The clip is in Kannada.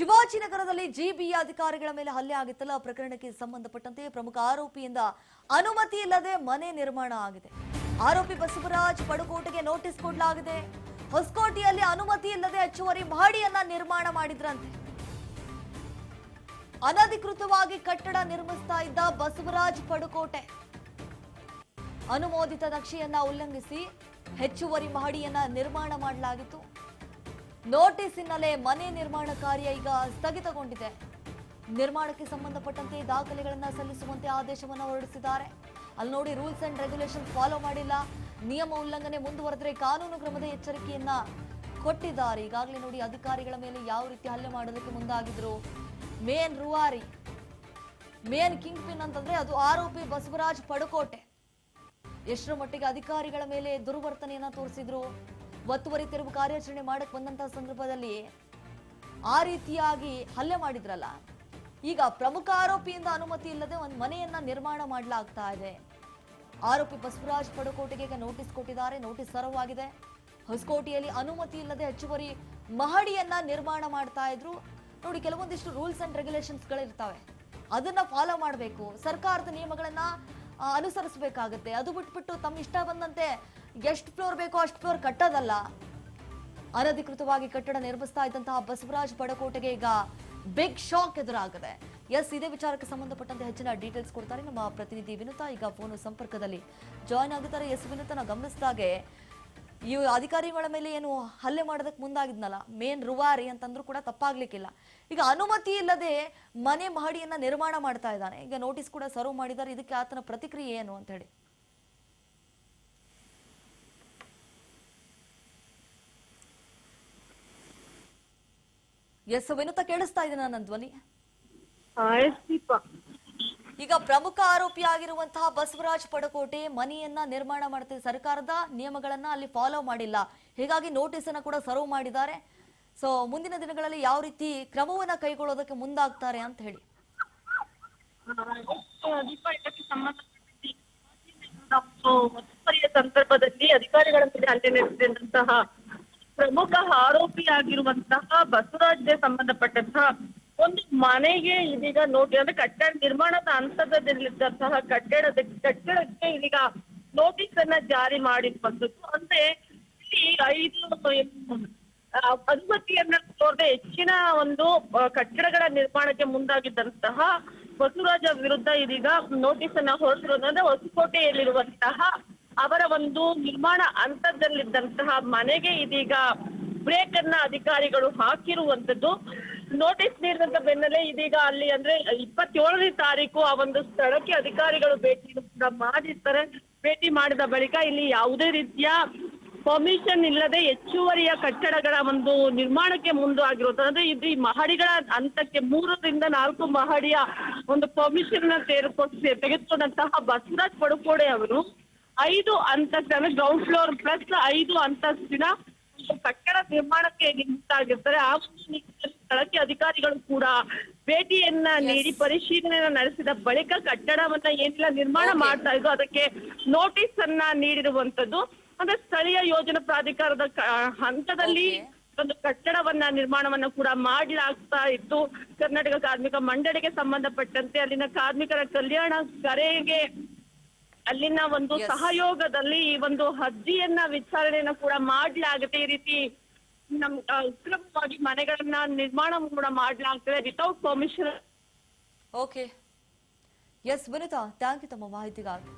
ಶಿವಾಜಿನಗರದಲ್ಲಿ ಜಿಬಿಯ ಅಧಿಕಾರಿಗಳ ಮೇಲೆ ಹಲ್ಲೆ ಆಗಿತ್ತಲ್ಲ ಪ್ರಕರಣಕ್ಕೆ ಸಂಬಂಧಪಟ್ಟಂತೆ ಪ್ರಮುಖ ಆರೋಪಿಯಿಂದ ಅನುಮತಿ ಇಲ್ಲದೆ ಮನೆ ನಿರ್ಮಾಣ ಆಗಿದೆ. ಆರೋಪಿ ಬಸವರಾಜ್ ಪಡುಕೋಟೆಗೆ ನೋಟಿಸ್ ಕೊಡಲಾಗಿದೆ. ಹೊಸಕೋಟೆಯಲ್ಲಿ ಅನುಮತಿ ಇಲ್ಲದೆ ಹೆಚ್ಚುವರಿ ಮಹಡಿಯನ್ನ ನಿರ್ಮಾಣ ಮಾಡಿದ್ರಂತೆ. ಅನಧಿಕೃತವಾಗಿ ಕಟ್ಟಡ ನಿರ್ಮಿಸ್ತಾ ಇದ್ದ ಬಸವರಾಜ್ ಪಡುಕೋಟೆ ಅನುಮೋದಿತ ನಕ್ಷೆಯನ್ನ ಉಲ್ಲಂಘಿಸಿ ಹೆಚ್ಚುವರಿ ಮಹಡಿಯನ್ನ ನಿರ್ಮಾಣ ಮಾಡಲಾಗಿತ್ತು. ನೋಟಿಸ್ ಹಿನ್ನೆಲೆ ಮನೆ ನಿರ್ಮಾಣ ಕಾರ್ಯ ಈಗ ಸ್ಥಗಿತಗೊಂಡಿದೆ. ನಿರ್ಮಾಣಕ್ಕೆ ಸಂಬಂಧಪಟ್ಟಂತೆ ದಾಖಲೆಗಳನ್ನು ಸಲ್ಲಿಸುವಂತೆ ಆದೇಶವನ್ನು ಹೊರಡಿಸಿದ್ದಾರೆ. ಅಲ್ಲಿ ನೋಡಿ, ರೂಲ್ಸ್ ಅಂಡ್ ರೆಗ್ಯುಲೇಷನ್ ಫಾಲೋ ಮಾಡಿಲ್ಲ, ನಿಯಮ ಉಲ್ಲಂಘನೆ ಮುಂದುವರೆದರೆ ಕಾನೂನು ಕ್ರಮದ ಎಚ್ಚರಿಕೆಯನ್ನ ಕೊಟ್ಟಿದ್ದಾರೆ. ಈಗಾಗಲೇ ನೋಡಿ ಅಧಿಕಾರಿಗಳ ಮೇಲೆ ಯಾವ ರೀತಿ ಹಲ್ಲೆ ಮಾಡೋದಕ್ಕೆ ಮುಂದಾಗಿದ್ರು. ಮೇನ್ ರೂವಾರಿ, ಮೇನ್ ಕಿಂಗ್ ಪಿನ್ ಅಂತಂದ್ರೆ ಅದು ಆರೋಪಿ ಬಸವರಾಜ್ ಪಡುಕೋಟೆ. ಎಷ್ಟರ ಮಟ್ಟಿಗೆ ಅಧಿಕಾರಿಗಳ ಮೇಲೆ ದುರ್ವರ್ತನೆಯನ್ನ ತೋರಿಸಿದ್ರು. ಒತ್ತುವರಿ ತೆರವು ಕಾರ್ಯಾಚರಣೆ ಮಾಡಕ್ ಬಂದಂತಹ ಸಂದರ್ಭದಲ್ಲಿ ಆ ರೀತಿಯಾಗಿ ಹಲ್ಲೆ ಮಾಡಿದ್ರಲ್ಲ. ಈಗ ಪ್ರಮುಖ ಆರೋಪಿಯಿಂದ ಅನುಮತಿ ಇಲ್ಲದೆ ಒಂದು ಮನೆಯನ್ನ ನಿರ್ಮಾಣ ಮಾಡಲಾಗ್ತಾ ಇದೆ. ಆರೋಪಿ ಬಸವರಾಜ್ ಪಡುಕೋಟೆಗೆ ಈಗ ನೋಟಿಸ್ ಕೊಟ್ಟಿದ್ದಾರೆ. ನೋಟಿಸ್ ಸರ್ವಾಗಿದೆ. ಹೊಸಕೋಟೆಯಲ್ಲಿ ಅನುಮತಿ ಇಲ್ಲದೆ ಹೆಚ್ಚುವರಿ ಮಹಡಿಯನ್ನ ನಿರ್ಮಾಣ ಮಾಡ್ತಾ ಇದ್ರು. ನೋಡಿ, ಕೆಲವೊಂದಿಷ್ಟು ರೂಲ್ಸ್ ಅಂಡ್ ರೆಗ್ಯುಲೇಷನ್ಸ್ ಗಳಿರ್ತಾವೆ, ಅದನ್ನ ಫಾಲೋ ಮಾಡಬೇಕು. ಸರ್ಕಾರದ ನಿಯಮಗಳನ್ನ ಅನುಸರಿಸಬೇಕಾಗತ್ತೆ. ಅದು ಬಿಟ್ಬಿಟ್ಟು ತಮ್ಮ ಇಷ್ಟ ಬಂದಂತೆ ಎಷ್ಟು ಫ್ಲೋರ್ ಬೇಕೋ ಅಷ್ಟು ಫ್ಲೋರ್ ಕಟ್ಟೋದಲ್ಲ. ಅನಧಿಕೃತವಾಗಿ ಕಟ್ಟಡ ನಿರ್ಮಿಸ್ತಾ ಇದ್ದಂತಹ ಬಸವರಾಜ್ ಪಡುಕೋಟೆಗೆ ಈಗ ಬಿಗ್ ಶಾಕ್ ಎದುರಾಗಿದೆ. ಇದೇ ವಿಚಾರಕ್ಕೆ ಸಂಬಂಧಪಟ್ಟಂತೆ ಹೆಚ್ಚಿನ ಡೀಟೇಲ್ಸ್ ಕೊಡ್ತಾರೆ ನಮ್ಮ ಪ್ರತಿನಿಧಿ ವಿನುತಾ. ಈಗ ಫೋನ್ ಸಂಪರ್ಕದಲ್ಲಿ ಜಾಯ್ನ್ ಆಗಿದ್ದಾರೆ. ವಿನುತನ ಗಮನಿಸಿದಾಗೆ ಈ ಅಧಿಕಾರಿಗಳ ಮೇಲೆ ಏನು ಹಲ್ಲೆ ಮಾಡೋದಕ್ಕೆ ಮುಂದಾಗಿದ್ನಲ್ಲ, ಮೇನ್ ರೂವಾರಿ ಅಂತಂದ್ರೂ ಕೂಡ ತಪ್ಪಾಗ್ಲಿಕ್ಕಿಲ್ಲ. ಈಗ ಅನುಮತಿ ಇಲ್ಲದೆ ಮನೆ ಮಹಡಿಯನ್ನ ನಿರ್ಮಾಣ ಮಾಡ್ತಾ ಇದ್ದಾನೆ. ಈಗ ನೋಟಿಸ್ ಕೂಡ ಸರ್ವ್ ಮಾಡಿದ್ದಾರೆ. ಇದಕ್ಕೆ ಆತನ ಪ್ರತಿಕ್ರಿಯೆ ಏನು ಅಂತ ಹೇಳಿ? ವಿನುತಾ, ಕೇಳಿಸ್ತಾ ಇದೆ ನನ್ನ ಧ್ವನಿ? ಈಗ ಪ್ರಮುಖ ಆರೋಪಿ ಆಗಿರುವಂತಹ ಬಸವರಾಜ್ ಪಡುಕೋಟೆ ಮನೆಯನ್ನ ನಿರ್ಮಾಣ ಮಾಡ್ತಿದೆ. ಸರ್ಕಾರದ ನಿಯಮಗಳನ್ನ ಅಲ್ಲಿ ಫಾಲೋ ಮಾಡಿಲ್ಲ, ಹೀಗಾಗಿ ನೋಟಿಸ್ ಅನ್ನ ಕೂಡ ಸರ್ವ್ ಮಾಡಿದ್ದಾರೆ. ಸೊ ಮುಂದಿನ ದಿನಗಳಲ್ಲಿ ಯಾವ ರೀತಿ ಕ್ರಮವನ್ನ ಕೈಗೊಳ್ಳೋದಕ್ಕೆ ಮುಂದಾಗ್ತಾರೆ ಅಂತ ಹೇಳಿ? ಸಂದರ್ಭದಲ್ಲಿ ಅಧಿಕಾರಿಗಳ ಮೇಲೆ ಹಲ್ಲೆ ನಡೆಸಿದಂತಹ ಪ್ರಮುಖ ಆರೋಪಿಯಾಗಿರುವಂತಹ ಬಸವರಾಜ್ಗೆ ಸಂಬಂಧಪಟ್ಟಂತಹ ಒಂದು ಮನೆಗೆ ಇದೀಗ ನೋಟಿಸ್, ಅಂದ್ರೆ ಕಟ್ಟಡ ನಿರ್ಮಾಣದ ಹಂತದಲ್ಲಿದ್ದಂತಹ ಕಟ್ಟಡಕ್ಕೆ ಇದೀಗ ನೋಟಿಸ್ ಅನ್ನ ಜಾರಿ ಮಾಡಿರುವಂತದ್ದು. ಅಂದ್ರೆ ಇಲ್ಲಿ 5 ಅನುಮತಿಯನ್ನ ಕೋರದೆ ಹೆಚ್ಚಿನ ಒಂದು ಕಟ್ಟಡಗಳ ನಿರ್ಮಾಣಕ್ಕೆ ಮುಂದಾಗಿದ್ದಂತಹ ಬಸವರಾಜ ವಿರುದ್ಧ ಇದೀಗ ನೋಟಿಸ್ ಅನ್ನ ಹೊರಡಿಸಿರೋದಂದ್ರೆ ಹೊಸಕೋಟೆಯಲ್ಲಿರುವಂತಹ ಅವರ ಒಂದು ನಿರ್ಮಾಣ ಹಂತದಲ್ಲಿದ್ದಂತಹ ಮನೆಗೆ ಇದೀಗ ಬ್ರೇಕ್ ಅನ್ನ ಅಧಿಕಾರಿಗಳು ಹಾಕಿರುವಂತದ್ದು. ನೋಟಿಸ್ ನೀಡಿದಂತ ಬೆನ್ನಲ್ಲೇ ಇದೀಗ ಅಲ್ಲಿ ಅಂದ್ರೆ 27ನೇ ತಾರೀಕು ಆ ಒಂದು ಸ್ಥಳಕ್ಕೆ ಅಧಿಕಾರಿಗಳು ಭೇಟಿ ಕೂಡ ಮಾಡಿರ್ತಾರೆ. ಭೇಟಿ ಮಾಡಿದ ಬಳಿಕ ಇಲ್ಲಿ ಯಾವುದೇ ರೀತಿಯ ಪರ್ಮಿಷನ್ ಇಲ್ಲದೆ ಹೆಚ್ಚುವರಿಯ ಕಟ್ಟಡಗಳ ಒಂದು ನಿರ್ಮಾಣಕ್ಕೆ ಮುಂದಾಗಿರುತ್ತದೆ. ಅಂದ್ರೆ ಇದು ಈ ಮಹಡಿಗಳ ಹಂತಕ್ಕೆ 3ರಿಂದ 4 ಮಹಡಿಯ ಒಂದು ಪರ್ಮಿಷನ್ ನ ತೆಗೆದುಕೊಂಡಂತಹ ಬಸವರಾಜ್ ಪಡುಕೋಟೆ ಅವರು 5 ಅಂತಸ್ತಿನ ಅಂದ್ರೆ ಗ್ರೌಂಡ್ ಫ್ಲೋರ್ ಪ್ಲಸ್ 5 ಅಂತಸ್ತಿನ ಕಟ್ಟಡ ನಿರ್ಮಾಣಕ್ಕೆ ಮುಂದಾಗಿರ್ತಾರೆ. ಆ ಸ್ಥಳಕ್ಕೆ ಅಧಿಕಾರಿಗಳು ಕೂಡ ಭೇಟಿಯನ್ನ ನೀಡಿ ಪರಿಶೀಲನೆಯನ್ನ ನಡೆಸಿದ ಬಳಿಕ ಕಟ್ಟಡವನ್ನ ಏನೆಲ್ಲ ನಿರ್ಮಾಣ ಮಾಡ್ತಾ ಇದ್ರು ಅದಕ್ಕೆ ನೋಟಿಸ್ ಅನ್ನ ನೀಡಿರುವಂತದ್ದು. ಅಂದ್ರೆ ಸ್ಥಳೀಯ ಯೋಜನಾ ಪ್ರಾಧಿಕಾರದ ಹಂತದಲ್ಲಿ ಒಂದು ಕಟ್ಟಡವನ್ನ ನಿರ್ಮಾಣವನ್ನ ಕೂಡ ಮಾಡಲಾಗ್ತಾ ಇತ್ತು. ಕರ್ನಾಟಕ ಕಾರ್ಮಿಕ ಮಂಡಳಿಗೆ ಸಂಬಂಧಪಟ್ಟಂತೆ ಅಲ್ಲಿನ ಕಾರ್ಮಿಕರ ಕಲ್ಯಾಣ ಕರೆಗೆ ಅಲ್ಲಿನ ಒಂದು ಸಹಯೋಗದಲ್ಲಿ ಈ ಒಂದು ಅರ್ಜಿಯನ್ನ ವಿಚಾರಣೆಯನ್ನ ಕೂಡ ಮಾಡಲಾಗುತ್ತೆ. ಈ ರೀತಿ ಉಕ್ರಮವಾಗಿ ಮನೆಗಳನ್ನ ನಿರ್ಮಾಣ ಕೂಡ ಮಾಡಲಾಗ್ತದೆ without permission. Okay, Vinutha, thank you ತಮ್ಮ ಮಾಹಿತಿಗಾಗಿ.